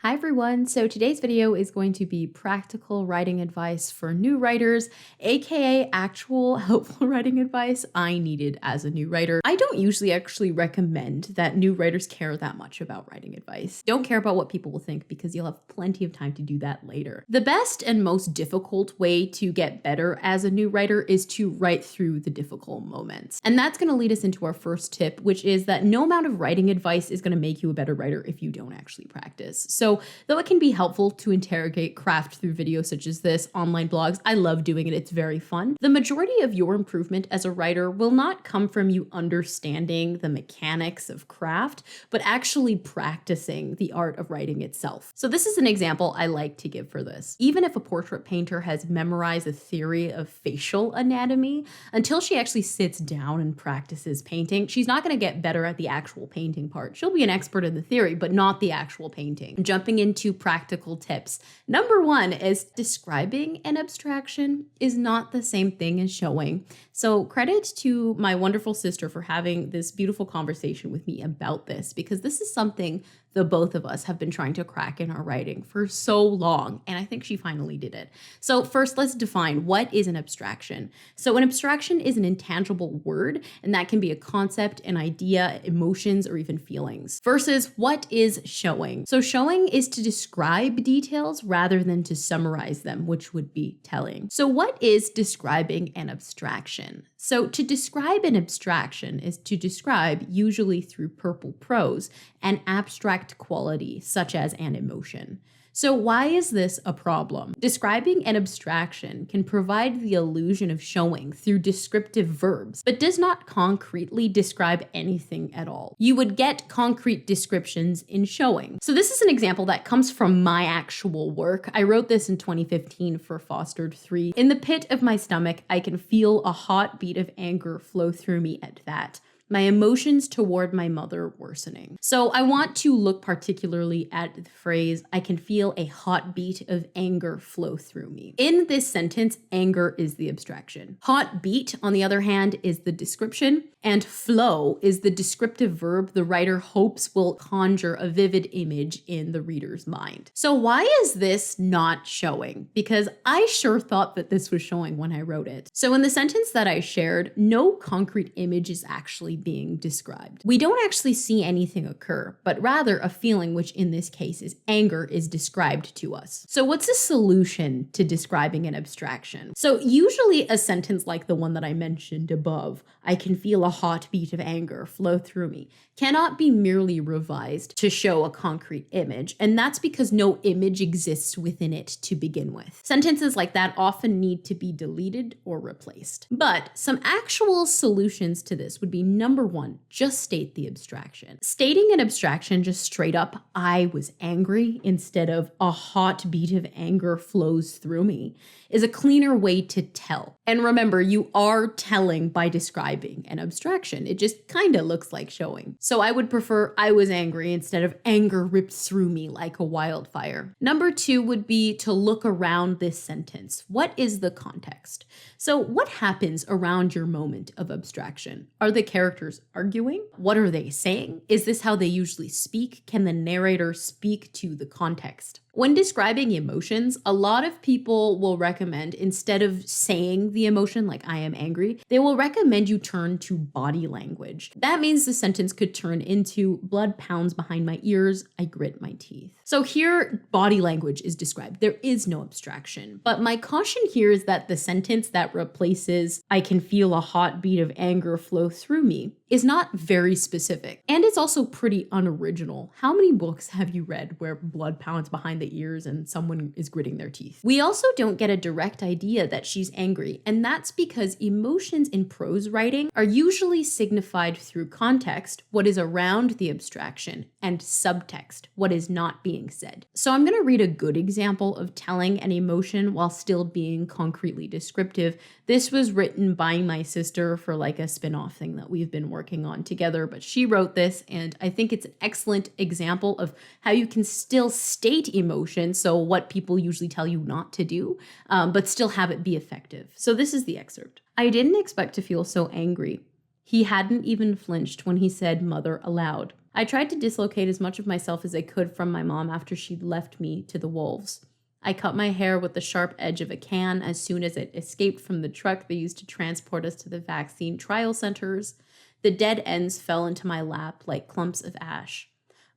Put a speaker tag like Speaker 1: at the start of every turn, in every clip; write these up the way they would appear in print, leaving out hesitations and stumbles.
Speaker 1: Hi everyone, so today's video is going to be practical writing advice for new writers, aka actual helpful writing advice I needed as a new writer. I don't usually actually recommend that new writers care that much about writing advice. Don't care about what people will think because you'll have plenty of time to do that later. The best and most difficult way to get better as a new writer is to write through the difficult moments. And that's going to lead us into our first tip, which is that no amount of writing advice is going to make you a better writer if you don't actually practice. So though it can be helpful to interrogate craft through videos such as this, online blogs, I love doing it, it's very fun. The majority of your improvement as a writer will not come from you understanding the mechanics of craft, but actually practicing the art of writing itself. So this is an example I like to give for this. Even if a portrait painter has memorized the theory of facial anatomy, until she actually sits down and practices painting, she's not going to get better at the actual painting part. She'll be an expert in the theory, but not the actual painting. Jumping into practical tips. Number one is describing an abstraction is not the same thing as showing. So credit to my wonderful sister for having this beautiful conversation with me about this, because this is something the both of us have been trying to crack in our writing for so long, and I think she finally did it. So first, let's define what is an abstraction. So an abstraction is an intangible word, and that can be a concept, an idea, emotions, or even feelings. Versus what is showing? So showing is to describe details rather than to summarize them, which would be telling. So what is describing an abstraction? So to describe an abstraction is to describe, usually through purple prose, an abstract quality, such as an emotion. So why is this a problem? Describing an abstraction can provide the illusion of showing through descriptive verbs, but does not concretely describe anything at all. You would get concrete descriptions in showing. So this is an example that comes from my actual work. I wrote this in 2015 for Fostered 3. In the pit of my stomach, I can feel a hot beat of anger flow through me at that. My emotions toward my mother worsening. So I want to look particularly at the phrase, I can feel a hot beat of anger flow through me. In this sentence, anger is the abstraction. Hot beat, on the other hand, is the description, and flow is the descriptive verb the writer hopes will conjure a vivid image in the reader's mind. So why is this not showing? Because I sure thought that this was showing when I wrote it. So in the sentence that I shared, no concrete image is actually being described. We don't actually see anything occur, but rather a feeling, which in this case is anger, is described to us. So what's the solution to describing an abstraction? So usually a sentence like the one that I mentioned above, I can feel a hot beat of anger flow through me, cannot be merely revised to show a concrete image, and that's because no image exists within it to begin with. Sentences like that often need to be deleted or replaced. But some actual solutions to this would be number one, just state the abstraction. Stating an abstraction just straight up, I was angry, instead of a hot beat of anger flows through me, is a cleaner way to tell. And remember, you are telling by describing an abstraction. It just kind of looks like showing. So I would prefer I was angry instead of anger ripped through me like a wildfire. Number two would be to look around this sentence. What is the context? So what happens around your moment of abstraction? Are the characters arguing? What are they saying? Is this how they usually speak? Can the narrator speak to the context? When describing emotions, a lot of people will recommend, instead of saying the emotion like I am angry, they will recommend you turn to body language. That means the sentence could turn into blood pounds behind my ears, I grit my teeth. So here, body language is described. There is no abstraction. But my caution here is that the sentence that replaces I can feel a hot beat of anger flow through me is not very specific. And it's also pretty unoriginal. How many books have you read where blood pounds behind the ears and someone is gritting their teeth? We also don't get a direct idea that she's angry, and that's because emotions in prose writing are usually signified through context, what is around the abstraction, and subtext, what is not being said. So I'm going to read a good example of telling an emotion while still being concretely descriptive. This was written by my sister for like a spin-off thing that we've been working on together, but she wrote this, and I think it's an excellent example of how you can still state emotion, so what people usually tell you not to do, but still have it be effective. So this is the excerpt. I didn't expect to feel so angry. He hadn't even flinched when he said mother aloud. I tried to dislocate as much of myself as I could from my mom after she'd left me to the wolves. I cut my hair with the sharp edge of a can as soon as it escaped from the truck they used to transport us to the vaccine trial centers. The dead ends fell into my lap like clumps of ash.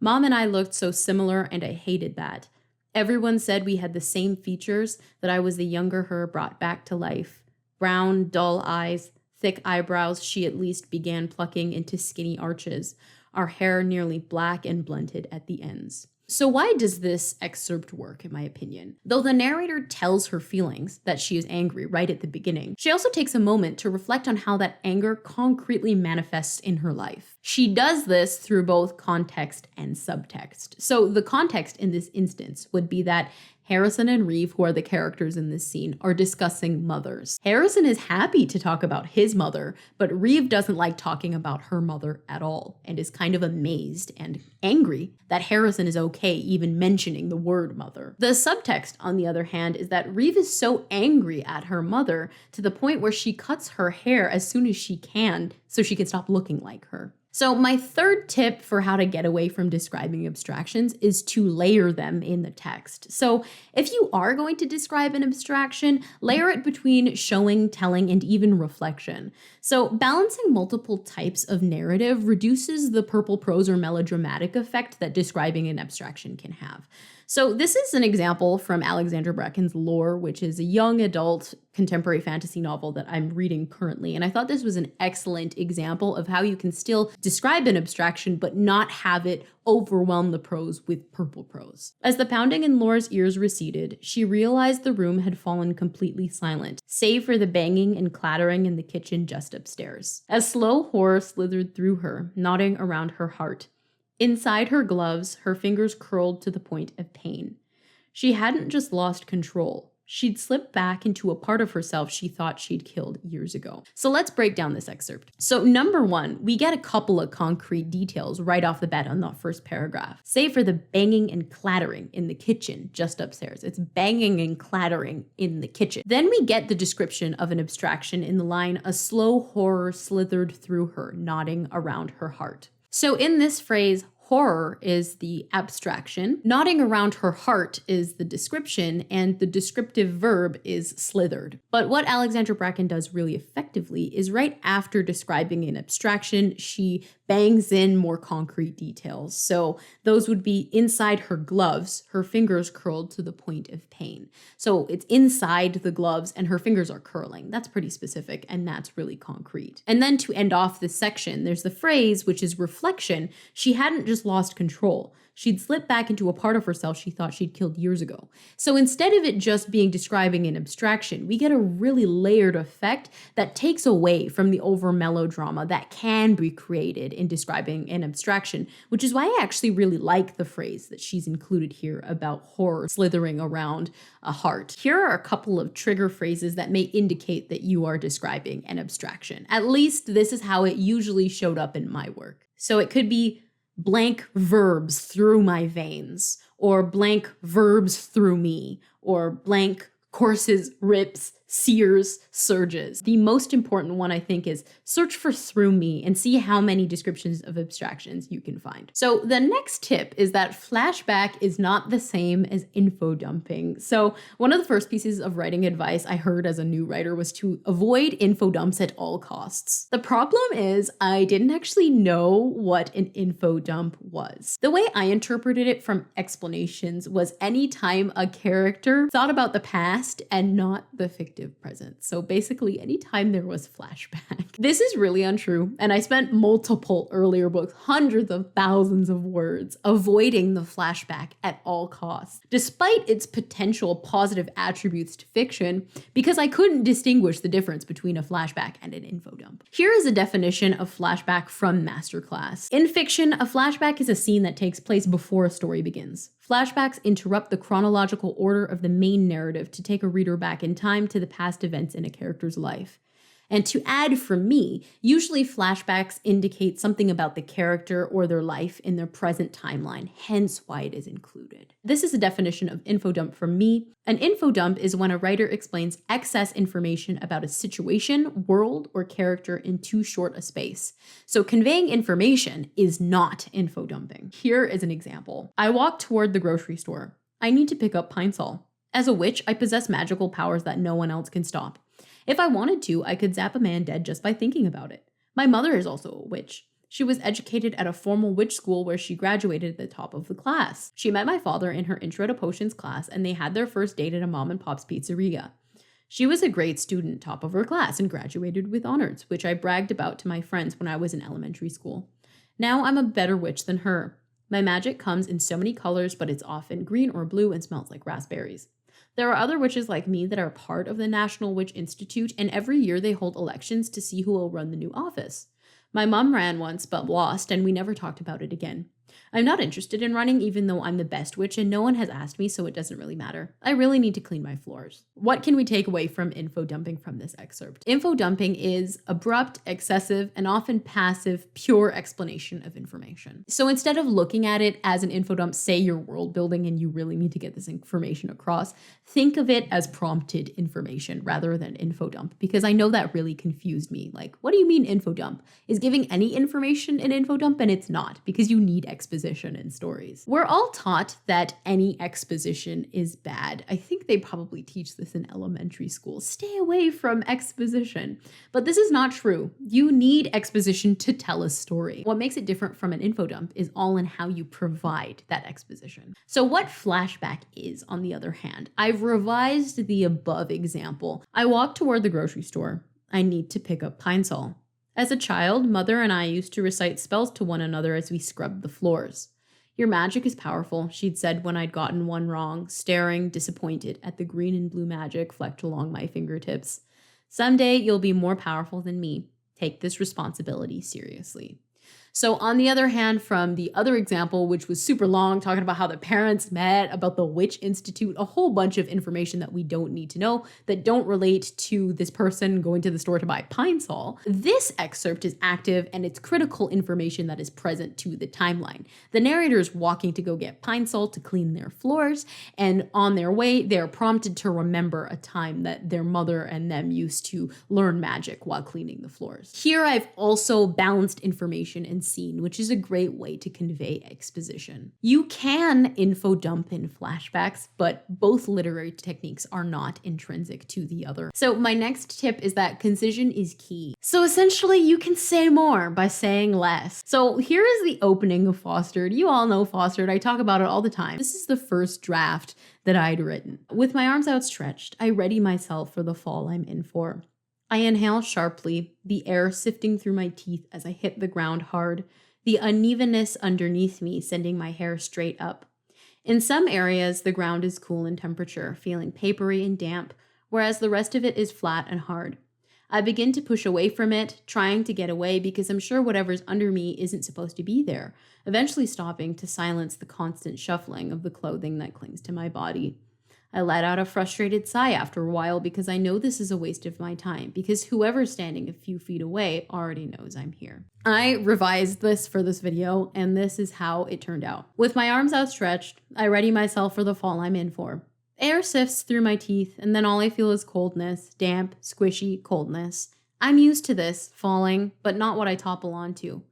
Speaker 1: Mom and I looked so similar, and I hated that. Everyone said we had the same features, that I was the younger her brought back to life. Brown, dull eyes, thick eyebrows she at least began plucking into skinny arches, our hair nearly black and blunted at the ends. So why does this excerpt work, in my opinion? Though the narrator tells her feelings, that she is angry right at the beginning, she also takes a moment to reflect on how that anger concretely manifests in her life. She does this through both context and subtext. So the context in this instance would be that Harrison and Reeve, who are the characters in this scene, are discussing mothers. Harrison is happy to talk about his mother, but Reeve doesn't like talking about her mother at all and is kind of amazed and angry that Harrison is okay even mentioning the word mother. The subtext, on the other hand, is that Reeve is so angry at her mother to the point where she cuts her hair as soon as she can so she can stop looking like her. So my third tip for how to get away from describing abstractions is to layer them in the text. So if you are going to describe an abstraction, layer it between showing, telling, and even reflection. So balancing multiple types of narrative reduces the purple prose or melodramatic effect that describing an abstraction can have. So this is an example from Alexandra Bracken's Lore, which is a young adult contemporary fantasy novel that I'm reading currently. And I thought this was an excellent example of how you can still describe an abstraction, but not have it overwhelm the prose with purple prose. As the pounding in Lore's ears receded, she realized the room had fallen completely silent, save for the banging and clattering in the kitchen just upstairs. A slow horror slithered through her, knotting around her heart. Inside her gloves, her fingers curled to the point of pain. She hadn't just lost control. She'd slipped back into a part of herself she thought she'd killed years ago. So let's break down this excerpt. So number one, we get a couple of concrete details right off the bat on that first paragraph. Save for the banging and clattering in the kitchen just upstairs. It's banging and clattering in the kitchen. Then we get the description of an abstraction in the line, a slow horror slithered through her, knotting around her heart. So in this phrase, horror is the abstraction, knotting around her heart is the description, and the descriptive verb is slithered. But what Alexandra Bracken does really effectively is right after describing an abstraction, she bangs in more concrete details. So those would be inside her gloves, her fingers curled to the point of pain. So it's inside the gloves and her fingers are curling. That's pretty specific and that's really concrete. And then to end off this section, there's the phrase, which is reflection. She hadn't just lost control. She'd slipped back into a part of herself she thought she'd killed years ago. So instead of it just being describing an abstraction, we get a really layered effect that takes away from the over melodrama that can be created in describing an abstraction, which is why I actually really like the phrase that she's included here about horror slithering around a heart. Here are a couple of trigger phrases that may indicate that you are describing an abstraction. At least this is how it usually showed up in my work. So it could be blank verbs through my veins, or blank verbs through me, or blank courses, rips, sears, surges. The most important one, I think, is search for through me and see how many descriptions of abstractions you can find. So the next tip is that flashback is not the same as info dumping. So one of the first pieces of writing advice I heard as a new writer was to avoid info dumps at all costs. The problem is I didn't actually know what an info dump was. The way I interpreted it from explanations was anytime a character thought about the past and not the fictive present. So basically anytime there was flashback. This is really untrue, and I spent multiple earlier books, hundreds of thousands of words, avoiding the flashback at all costs, despite its potential positive attributes to fiction, because I couldn't distinguish the difference between a flashback and an info dump. Here is a definition of flashback from Masterclass. In fiction, a flashback is a scene that takes place before a story begins. Flashbacks interrupt the chronological order of the main narrative to take a reader back in time to the past events in a character's life. And to add from me, usually flashbacks indicate something about the character or their life in their present timeline, hence why it is included. This is a definition of infodump from me. An infodump is when a writer explains excess information about a situation, world, or character in too short a space. So conveying information is not infodumping. Here is an example. I walk toward the grocery store. I need to pick up Pine Sol. As a witch, I possess magical powers that no one else can stop. If I wanted to, I could zap a man dead just by thinking about it. My mother is also a witch. She was educated at a formal witch school where she graduated at the top of the class. She met my father in her Intro to Potions class, and they had their first date at a mom and pop's pizzeria. She was a great student, top of her class, and graduated with honors, which I bragged about to my friends when I was in elementary school. Now I'm a better witch than her. My magic comes in so many colors, but it's often green or blue and smells like raspberries. There are other witches like me that are part of the National Witch Institute, and every year they hold elections to see who will run the new office. My mom ran once, but lost, and we never talked about it again. I'm not interested in running, even though I'm the best witch, and no one has asked me, so it doesn't really matter. I really need to clean my floors. What can we take away from infodumping from this excerpt? Infodumping is abrupt, excessive, and often passive, pure explanation of information. So instead of looking at it as an infodump, say you're world building and you really need to get this information across, think of it as prompted information rather than infodump, because I know that really confused me. Like, what do you mean infodump? Is giving any information an infodump? And it's not, because you need exposition in stories. We're all taught that any exposition is bad. I think they probably teach this in elementary school. Stay away from exposition. But this is not true. You need exposition to tell a story. What makes it different from an infodump is all in how you provide that exposition. So what flashback is, on the other hand, I've revised the above example. I walk toward the grocery store. I need to pick up Pine Sol. As a child, Mother and I used to recite spells to one another as we scrubbed the floors. Your magic is powerful, she'd said when I'd gotten one wrong, staring, disappointed, at the green and blue magic flecked along my fingertips. Someday you'll be more powerful than me. Take this responsibility seriously. So on the other hand, from the other example, which was super long, talking about how the parents met, about the Witch Institute, a whole bunch of information that we don't need to know that don't relate to this person going to the store to buy Pine Sol. This excerpt is active and it's critical information that is present to the timeline. The narrator is walking to go get Pine Sol to clean their floors, and on their way, they're prompted to remember a time that their mother and them used to learn magic while cleaning the floors. Here I've also balanced information and scene, which is a great way to convey exposition. You can infodump in flashbacks, but both literary techniques are not intrinsic to the other. So my next tip is that concision is key. So essentially you can say more by saying less. So here is the opening of Fostered. You all know Fostered. I talk about it all the time. This is the first draft that I'd written. With my arms outstretched, I ready myself for the fall I'm in for. I inhale sharply, the air sifting through my teeth as I hit the ground hard, the unevenness underneath me sending my hair straight up. In some areas, the ground is cool in temperature, feeling papery and damp, whereas the rest of it is flat and hard. I begin to push away from it, trying to get away because I'm sure whatever's under me isn't supposed to be there, eventually stopping to silence the constant shuffling of the clothing that clings to my body. I let out a frustrated sigh after a while because I know this is a waste of my time, because whoever's standing a few feet away already knows I'm here. I revised this for this video, and this is how it turned out. With my arms outstretched, I ready myself for the fall I'm in for. Air sifts through my teeth, and then all I feel is coldness, damp, squishy coldness. I'm used to this, falling, but not what I topple onto.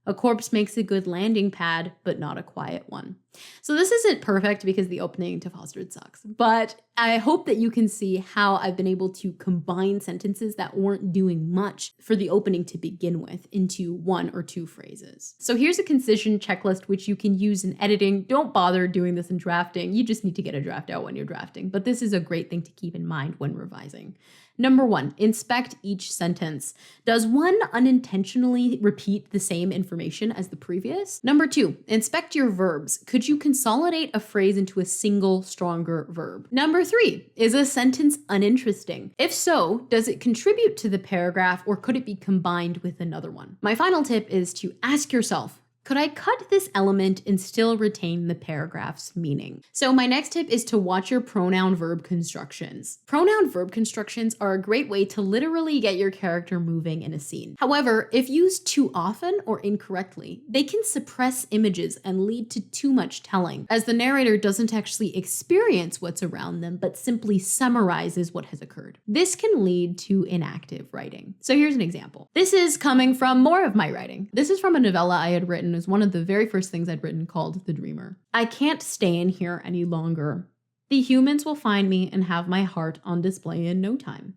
Speaker 1: A corpse makes a good landing pad, but not a quiet one. So this isn't perfect because the opening to Fostered sucks, but I hope that you can see how I've been able to combine sentences that weren't doing much for the opening to begin with into one or two phrases. So here's a concision checklist which you can use in editing. Don't bother doing this in drafting. You just need to get a draft out when you're drafting, but this is a great thing to keep in mind when revising. Number 1, inspect each sentence. Does one unintentionally repeat the same information as the previous? Number 2, inspect your verbs. Could you consolidate a phrase into a single, stronger verb? Number 3, is a sentence uninteresting? If so, does it contribute to the paragraph or could it be combined with another one? My final tip is to ask yourself, Could I cut this element and still retain the paragraph's meaning? So my next tip is to watch your pronoun-verb constructions. Pronoun-verb constructions are a great way to literally get your character moving in a scene. However, if used too often or incorrectly, they can suppress images and lead to too much telling, as the narrator doesn't actually experience what's around them, but simply summarizes what has occurred. This can lead to inactive writing. So here's an example. This is coming from more of my writing. This is from a novella I had written. It was one of the very first things I'd written called The Dreamer. I can't stay in here any longer. The humans will find me and have my heart on display in no time.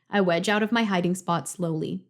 Speaker 1: I wedge out of my hiding spot slowly.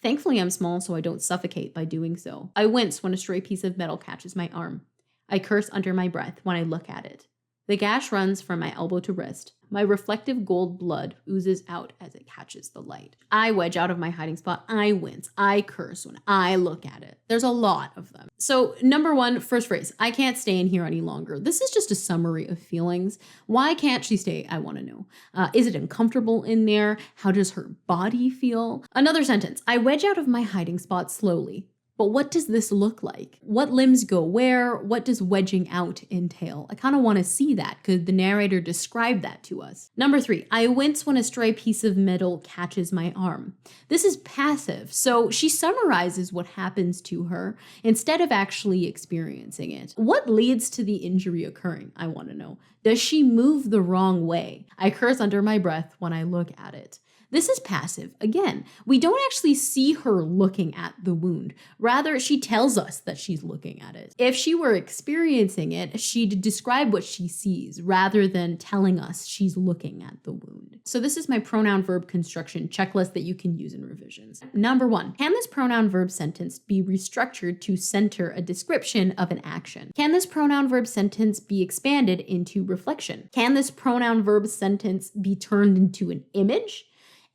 Speaker 1: Thankfully, I'm small, so I don't suffocate by doing so. I wince when a stray piece of metal catches my arm. I curse under my breath when I look at it. The gash runs from my elbow to wrist. My reflective gold blood oozes out as it catches the light. I wedge out of my hiding spot. I wince. I curse when I look at it. There's a lot of them. So number one, first phrase, I can't stay in here any longer. This is just a summary of feelings. Why can't she stay? I want to know. Is it uncomfortable in there? How does her body feel? Another sentence, I wedge out of my hiding spot slowly. But what does this look like? What limbs go where? What does wedging out entail? I kind of want to see that. Could the narrator describe that to us? Number three, I wince when a stray piece of metal catches my arm. This is passive, so she summarizes what happens to her instead of actually experiencing it. What leads to the injury occurring? I want to know. Does she move the wrong way? I curse under my breath when I look at it. This is passive. Again, we don't actually see her looking at the wound. Rather, she tells us that she's looking at it. If she were experiencing it, she'd describe what she sees rather than telling us she's looking at the wound. So this is my pronoun-verb construction checklist that you can use in revisions. Number one, can this pronoun-verb sentence be restructured to center a description of an action? Can this pronoun-verb sentence be expanded into reflection? Can this pronoun-verb sentence be turned into an image?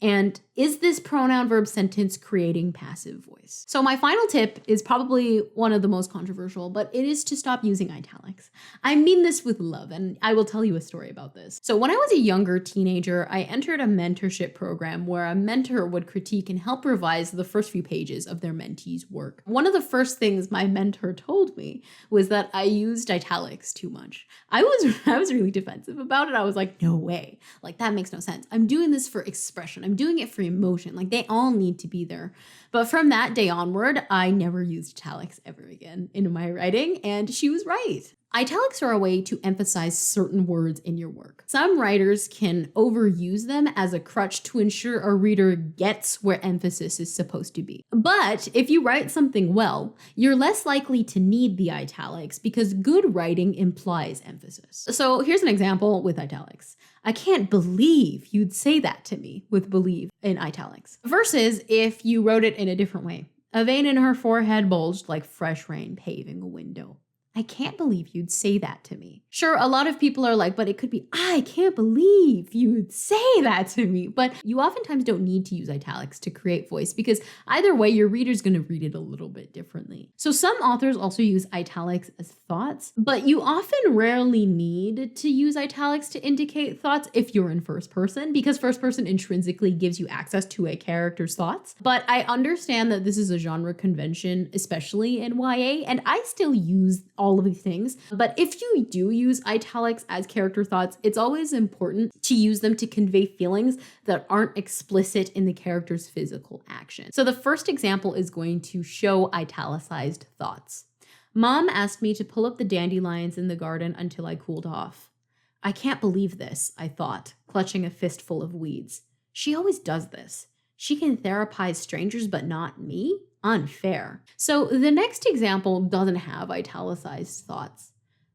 Speaker 1: And is this pronoun-verb sentence creating passive voice? So my final tip is probably one of the most controversial, but it is to stop using italics. I mean this with love, and I will tell you a story about this. So when I was a younger teenager, I entered a mentorship program where a mentor would critique and help revise the first few pages of their mentee's work. One of the first things my mentor told me was that I used italics too much. I was really defensive about it. I was like, no way. Like, that makes no sense. I'm doing this for expression. I'm doing it for emotion. Like, they all need to be there. But from that day onward, I never used italics ever again in my writing, and she was right. Italics are a way to emphasize certain words in your work. Some writers can overuse them as a crutch to ensure a reader gets where emphasis is supposed to be. But if you write something well, you're less likely to need the italics because good writing implies emphasis. So here's an example with italics. I can't believe you'd say that to me with believe in italics. Versus if you wrote it in a different way. A vein in her forehead bulged like fresh rain paving a window. I can't believe you'd say that to me. Sure, a lot of people are like, but it could be, I can't believe you'd say that to me. But you oftentimes don't need to use italics to create voice because either way, your reader's going to read it a little bit differently. So some authors also use italics as thoughts, but you often rarely need to use italics to indicate thoughts if you're in first person, because first person intrinsically gives you access to a character's thoughts. But I understand that this is a genre convention, especially in YA, and I still use all of these things. But if you do use italics as character thoughts, it's always important to use them to convey feelings that aren't explicit in the character's physical action. So the first example is going to show italicized thoughts. Mom asked me to pull up the dandelions in the garden until I cooled off. I can't believe this, I thought, clutching a fistful of weeds. She always does this. She can therapize strangers, but not me? Unfair. So the next example doesn't have italicized thoughts.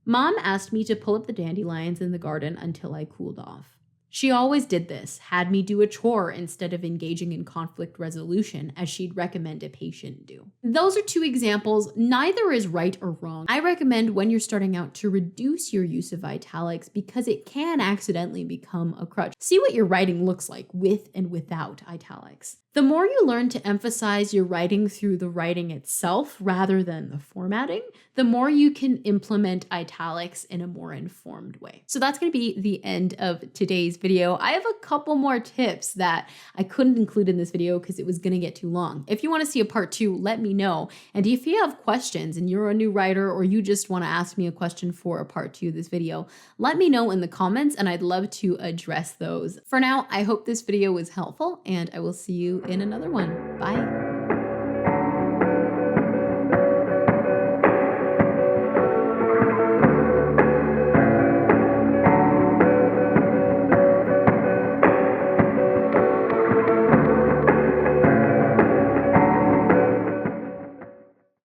Speaker 1: Mom asked me to pull up the dandelions in the garden until I cooled off. She always did this, had me do a chore instead of engaging in conflict resolution as she'd recommend a patient do. Those are two examples. Neither is right or wrong. I recommend when you're starting out to reduce your use of italics because it can accidentally become a crutch. See what your writing looks like with and without italics. The more you learn to emphasize your writing through the writing itself rather than the formatting, the more you can implement italics in a more informed way. So that's going to be the end of today's video. I have a couple more tips that I couldn't include in this video because it was going to get too long. If you want to see a part 2, let me know. And if you have questions and you're a new writer or you just want to ask me a question for a part 2 of this video, let me know in the comments and I'd love to address those. For now, I hope this video was helpful and I will see you in another one. Bye.